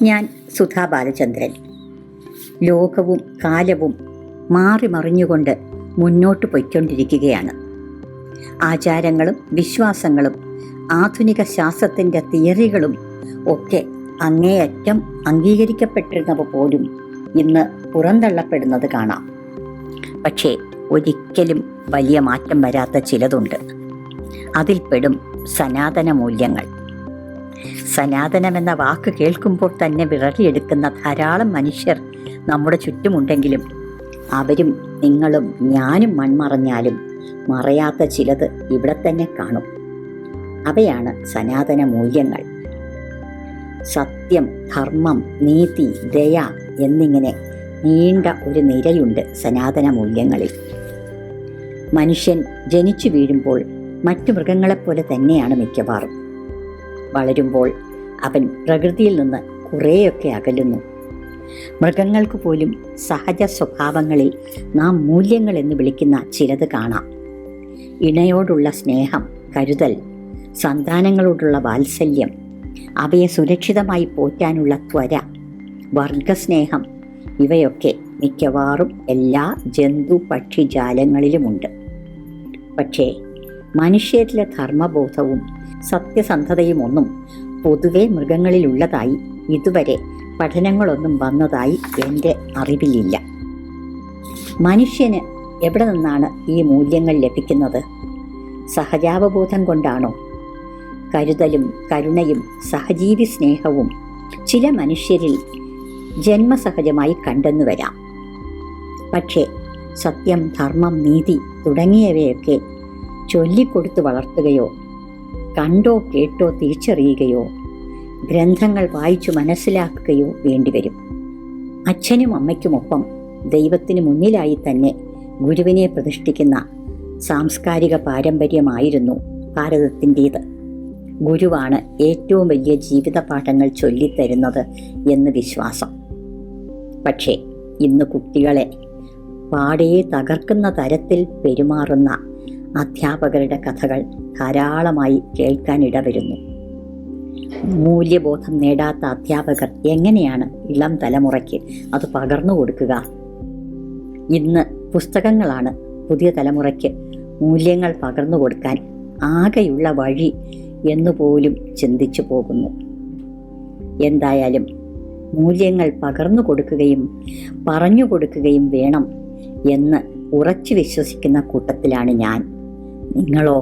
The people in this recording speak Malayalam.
ഞാൻ സുധാ ബാലചന്ദ്രൻ. ലോകവും കാലവും മാറി മറിഞ്ഞുകൊണ്ട് മുന്നോട്ട് പൊയ്ക്കൊണ്ടിരിക്കുകയാണ്. ആചാരങ്ങളും വിശ്വാസങ്ങളും ആധുനിക ശാസ്ത്രത്തിൻ്റെ തിയറികളും ഒക്കെ അങ്ങേയറ്റം അംഗീകരിക്കപ്പെട്ടിരുന്നവ പോലും ഇന്ന് പുറന്തള്ളപ്പെടുന്നത് കാണാം. പക്ഷേ ഒരിക്കലും വലിയ മാറ്റം വരാത്ത ചിലതുണ്ട്. അതിൽപ്പെടും സനാതന മൂല്യങ്ങൾ. സനാതനമെന്ന വാക്ക് കേൾക്കുമ്പോൾ തന്നെ വിറളിയെടുക്കുന്ന ധാരാളം മനുഷ്യർ നമ്മുടെ ചുറ്റുമുണ്ടെങ്കിലും അവരും നിങ്ങളും ഞാനും മൺമറഞ്ഞാലും മറയാത്ത ചിലത് ഇവിടെ തന്നെ കാണും. അവയാണ് സനാതന മൂല്യങ്ങൾ. സത്യം, ധർമ്മം, നീതി, ദയ എന്നിങ്ങനെ നീണ്ട ഒരു നിരയുണ്ട് സനാതന മൂല്യങ്ങളിൽ. മനുഷ്യൻ ജനിച്ചു വീഴുമ്പോൾ മറ്റു മൃഗങ്ങളെപ്പോലെ തന്നെയാണ് മിക്കവാറും. വളരുമ്പോൾ അവൻ പ്രകൃതിയിൽ നിന്ന് കുറേയൊക്കെ അകലുന്നു. മൃഗങ്ങൾക്ക് പോലും സഹജ സ്വഭാവങ്ങളിൽ നാം മൂല്യങ്ങൾ എന്ന് വിളിക്കുന്ന ചിലത് കാണാം. ഇണയോടുള്ള സ്നേഹം, കരുതൽ, സന്താനങ്ങളോടുള്ള വാത്സല്യം, അവയെ സുരക്ഷിതമായി പോറ്റാനുള്ള ത്വര, വർഗസ്നേഹം, ഇവയൊക്കെ മിക്കവാറും എല്ലാ ജന്തു പക്ഷിജാലങ്ങളിലുമുണ്ട്. പക്ഷേ മനുഷ്യരിലെ ധർമ്മബോധവും സത്യസന്ധതയും ഒന്നും പൊതുവെ മൃഗങ്ങളിലുള്ളതായി ഇതുവരെ പഠനങ്ങളൊന്നും വന്നതായി എൻ്റെ അറിവിലില്ല. മനുഷ്യന് എവിടെ നിന്നാണ് ഈ മൂല്യങ്ങൾ ലഭിക്കുന്നത്? സഹജാവബോധം കൊണ്ടാണോ? കരുതലും കരുണയും സഹജീവി സ്നേഹവും ചില മനുഷ്യരിൽ ജന്മസഹജമായി കണ്ടെന്നു വരാം. പക്ഷേ സത്യം, ധർമ്മം, നീതി തുടങ്ങിയവയൊക്കെ ചൊല്ലിക്കൊടുത്ത് വളർത്തുകയോ കണ്ടോ കേട്ടോ തിരിച്ചറിയുകയോ ഗ്രന്ഥങ്ങൾ വായിച്ചു മനസ്സിലാക്കുകയോ വേണ്ടിവരും. അച്ഛനും അമ്മയ്ക്കുമൊപ്പം ദൈവത്തിന് മുന്നിലായി തന്നെ ഗുരുവിനെ പ്രതിഷ്ഠിക്കുന്ന സാംസ്കാരിക പാരമ്പര്യമായിരുന്നു ഭാരതത്തിൻ്റേത്. ഗുരുവാണ് ഏറ്റവും വലിയ ജീവിത പാഠങ്ങൾ ചൊല്ലിത്തരുന്നത് എന്ന് വിശ്വാസം. പക്ഷേ ഇന്ന് കുട്ടികളെ പാടെ തകർക്കുന്ന തരത്തിൽ പെരുമാറുന്ന അധ്യാപകരുടെ കഥകൾ ധാരാളമായി കേൾക്കാനിടവരുന്നു. മൂല്യബോധം നേടാത്ത അധ്യാപകർ എങ്ങനെയാണ് ഇളം തലമുറയ്ക്ക് അത് പകർന്നു കൊടുക്കുക? ഇന്ന് പുസ്തകങ്ങളാണ് പുതിയ തലമുറയ്ക്ക് മൂല്യങ്ങൾ പകർന്നു കൊടുക്കാൻ ആകെയുള്ള വഴി എന്നുപോലും ചിന്തിച്ചു പോകുന്നു. എന്തായാലും മൂല്യങ്ങൾ പകർന്നു കൊടുക്കുകയും പറഞ്ഞു കൊടുക്കുകയും വേണം എന്ന് ഉറച്ചു വിശ്വസിക്കുന്ന കൂട്ടത്തിലാണ് ഞാൻ. നിങ്ങളോ?